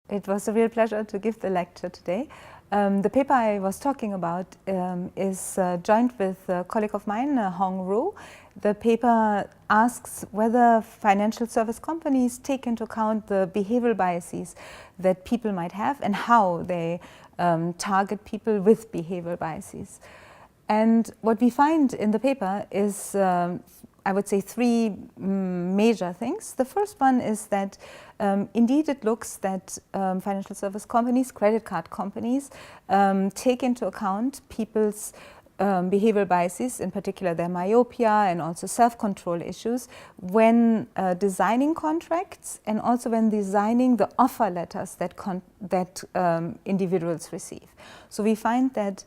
It was a real pleasure to give the lecture today. The paper I was talking about is joined with a colleague of mine, Hong Ru. The paper asks whether financial service companies take into account the behavioral biases that people might have and how they target people with behavioral biases. And what we find in the paper is, I would say, three major things. The first one is that indeed it looks that financial service companies, credit card companies, take into account people's behavioral biases, in particular their myopia and also self-control issues, when designing contracts and also when designing the offer letters that individuals receive. So we find that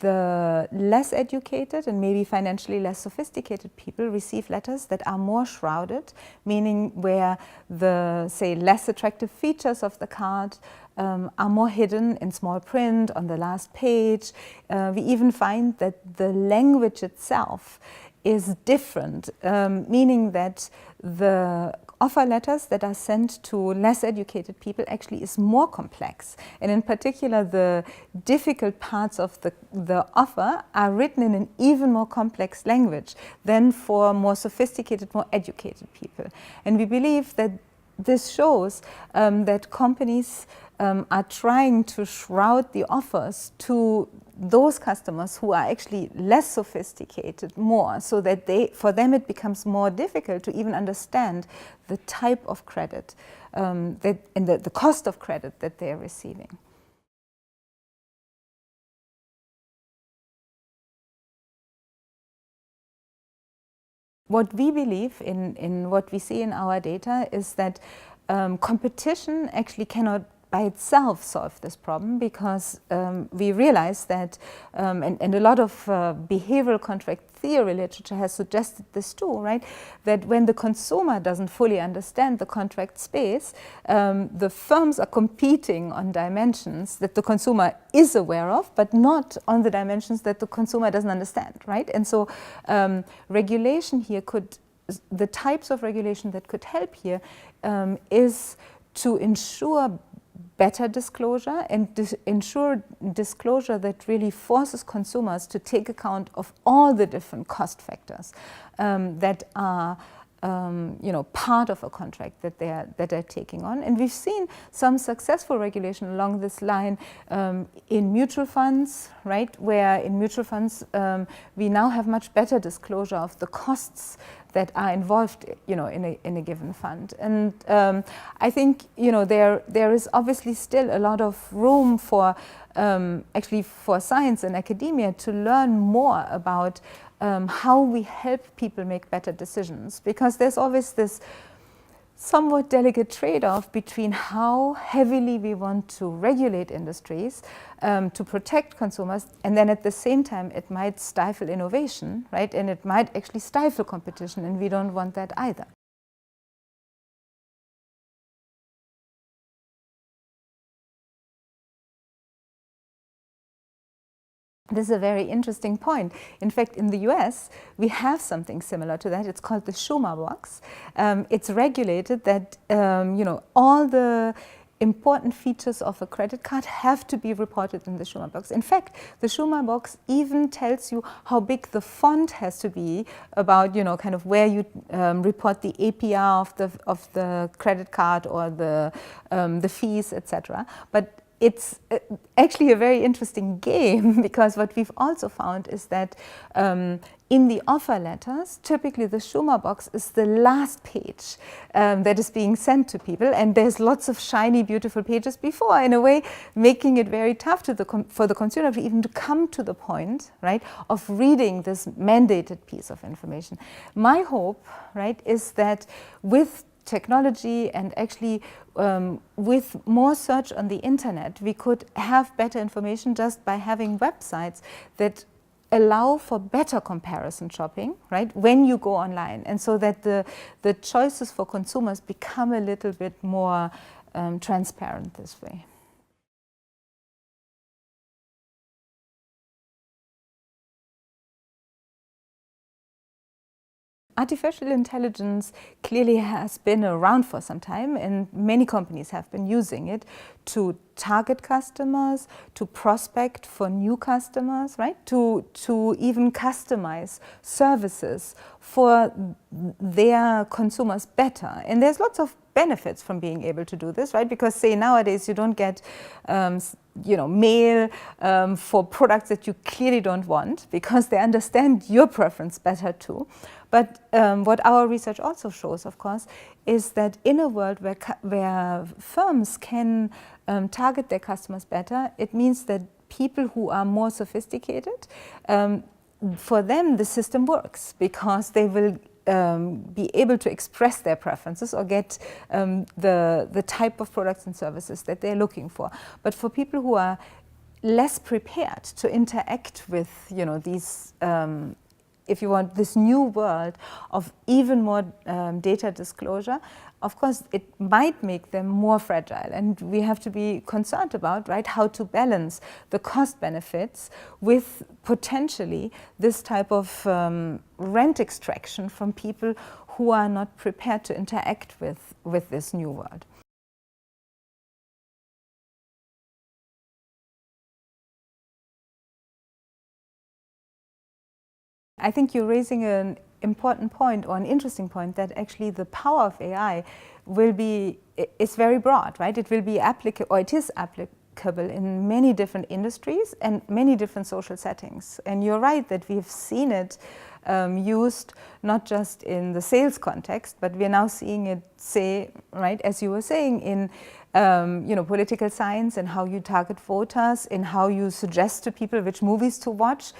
the less educated and maybe financially less sophisticated people receive letters that are more shrouded, meaning where the, say, less attractive features of the card are more hidden in small print on the last page. We even find that the language itself is different, meaning that the offer letters that are sent to less educated people actually is more complex. And in particular, the difficult parts of the offer are written in an even more complex language than for more sophisticated, more educated people. And we believe that this shows that companies are trying to shroud the offers to those customers who are actually less sophisticated more, so that for them it becomes more difficult to even understand the type of credit and the cost of credit that they are receiving. What we believe in what we see in our data is that competition actually cannot by itself solve this problem, because we realize that, and a lot of behavioral contract theory literature has suggested this too, right? That when the consumer doesn't fully understand the contract space, the firms are competing on dimensions that the consumer is aware of, but not on the dimensions that the consumer doesn't understand, right? And so regulation here the types of regulation that could help here is to ensure better disclosure and ensure disclosure that really forces consumers to take account of all the different cost factors that are part of a contract that they're taking on. And we've seen some successful regulation along this line in mutual funds, right? Where in mutual funds we now have much better disclosure of the costs that are involved, in a given fund. And I think, there is obviously still a lot of room for actually for science and academia to learn more about how we help people make better decisions, because there's always this somewhat delicate trade-off between how heavily we want to regulate industries to protect consumers, and then at the same time it might stifle innovation, right? And it might actually stifle competition, and we don't want that either. This is a very interesting point. In fact, in the US, we have something similar to that. It's called the Schumer Box. It's regulated that all the important features of a credit card have to be reported in the Schumer Box. In fact, the Schumer Box even tells you how big the font has to be about, kind of where you report the APR of the credit card or the fees, etc. But it's actually a very interesting game, because what we've also found is that in the offer letters, typically the Schumer Box is the last page that is being sent to people, and there's lots of shiny, beautiful pages before, in a way making it very tough for the consumer to even come to the point, right, of reading this mandated piece of information. My hope, right, is that with technology and actually with more search on the internet, we could have better information just by having websites that allow for better comparison shopping, right, when you go online, and so that the choices for consumers become a little bit more transparent this way. artificial intelligence clearly has been around for some time, and many companies have been using it to target customers, to prospect for new customers, right? To even customize services for their consumers better. And there's lots of benefits from being able to do this, right? Because say nowadays you don't get mail for products that you clearly don't want, because they understand your preference better too. But what our research also shows, of course, is that in a world where firms can target their customers better, it means that people who are more sophisticated, for them the system works, because they will be able to express their preferences or get the type of products and services that they're looking for. But for people who are less prepared to interact with, these, if you want, this new world of even more data disclosure, of course, it might make them more fragile, and we have to be concerned about, right, how to balance the cost benefits with potentially this type of rent extraction from people who are not prepared to interact with this new world. I think you're raising an important point, or an interesting point, that actually the power of AI is very broad, right? It will be applicable, or it is applicable in many different industries and many different social settings. And you're right that we've seen it used not just in the sales context, but we're now seeing it, say, right, as you were saying, in political science, and how you target voters, in how you suggest to people which movies to watch.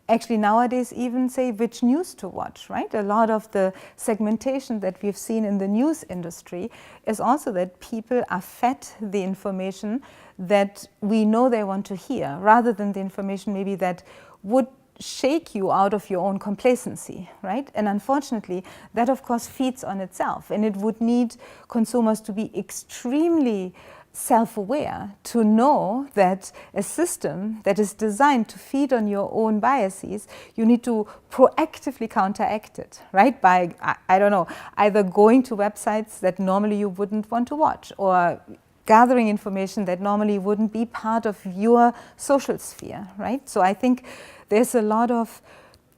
Actually, nowadays, even say which news to watch, right? A lot of the segmentation that we've seen in the news industry is also that people are fed the information that we know they want to hear, rather than the information maybe that would shake you out of your own complacency, right? And unfortunately, that of course feeds on itself, and it would need consumers to be extremely self-aware to know that a system that is designed to feed on your own biases, you need to proactively counteract it, right? By, I don't know, either going to websites that normally you wouldn't want to watch, or gathering information that normally wouldn't be part of your social sphere, right? So I think there's a lot of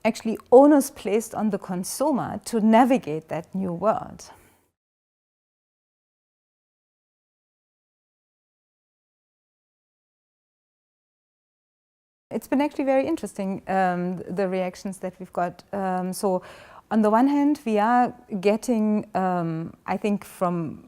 actually onus placed on the consumer to navigate that new world. It's been actually very interesting, the reactions that we've got. So on the one hand, we are getting, I think, from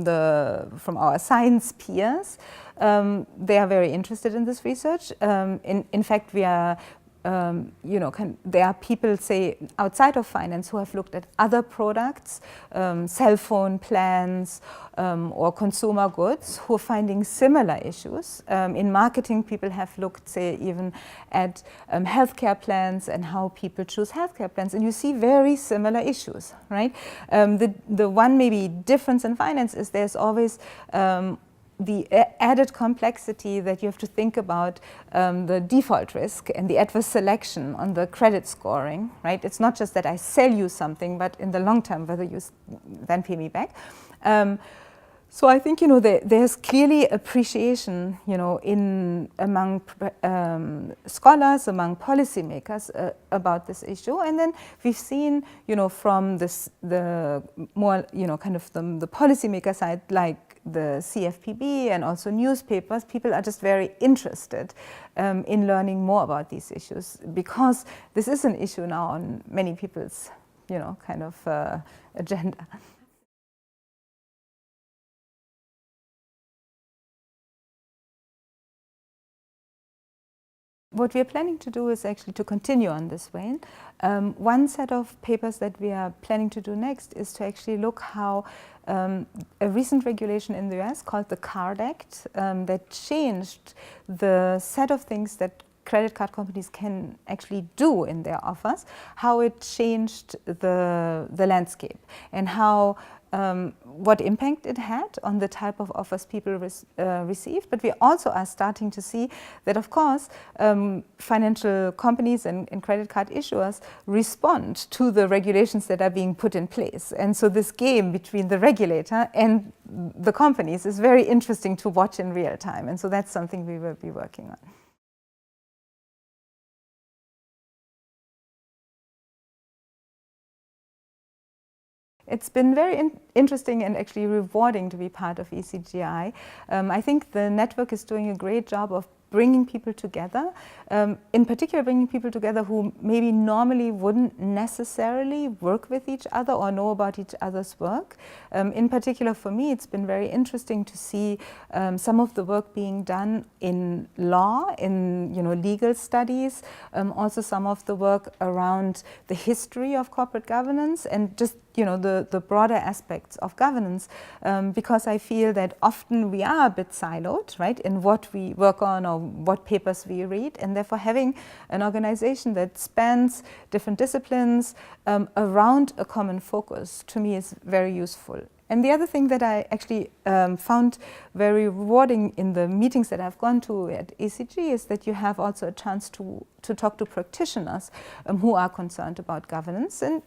our science peers, they are very interested in this research. In fact, we are there are people, say, outside of finance who have looked at other products, cell phone plans, or consumer goods, who are finding similar issues. In marketing, people have looked, say, even at healthcare plans and how people choose healthcare plans, and you see very similar issues, right? The one maybe difference in finance is there's always the added complexity that you have to think about the default risk and the adverse selection on the credit scoring, right? It's not just that I sell you something, but in the long term, whether you then pay me back. So I think, there's clearly appreciation, among scholars, among policymakers about this issue. And then we've seen, from the more, kind of the policymaker side, like the CFPB and also newspapers, people are just very interested in learning more about these issues, because this is an issue now on many people's, kind of agenda. What we are planning to do is actually to continue on this vein. One set of papers that we are planning to do next is to actually look how a recent regulation in the US called the Card Act that changed the set of things that credit card companies can actually do in their offers, how it changed the landscape, and how what impact it had on the type of offers people received, but we also are starting to see that, of course, financial companies and credit card issuers respond to the regulations that are being put in place. And so this game between the regulator and the companies is very interesting to watch in real time. And so that's something we will be working on. It's been very interesting and actually rewarding to be part of ECGI. I think the network is doing a great job of bringing people together, in particular bringing people together who maybe normally wouldn't necessarily work with each other or know about each other's work. In particular for me, it's been very interesting to see some of the work being done in law, in legal studies, also some of the work around the history of corporate governance and just the broader aspects of governance, because I feel that often we are a bit siloed, right, in what we work on or what papers we read, and therefore having an organization that spans different disciplines around a common focus to me is very useful. And the other thing that I actually found very rewarding in the meetings that I've gone to at ECG is that you have also a chance to talk to practitioners who are concerned about governance. And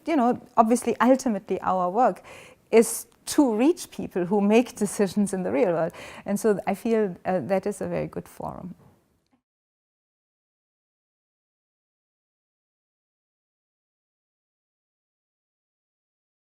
obviously, ultimately, our work is to reach people who make decisions in the real world. And so I feel that is a very good forum.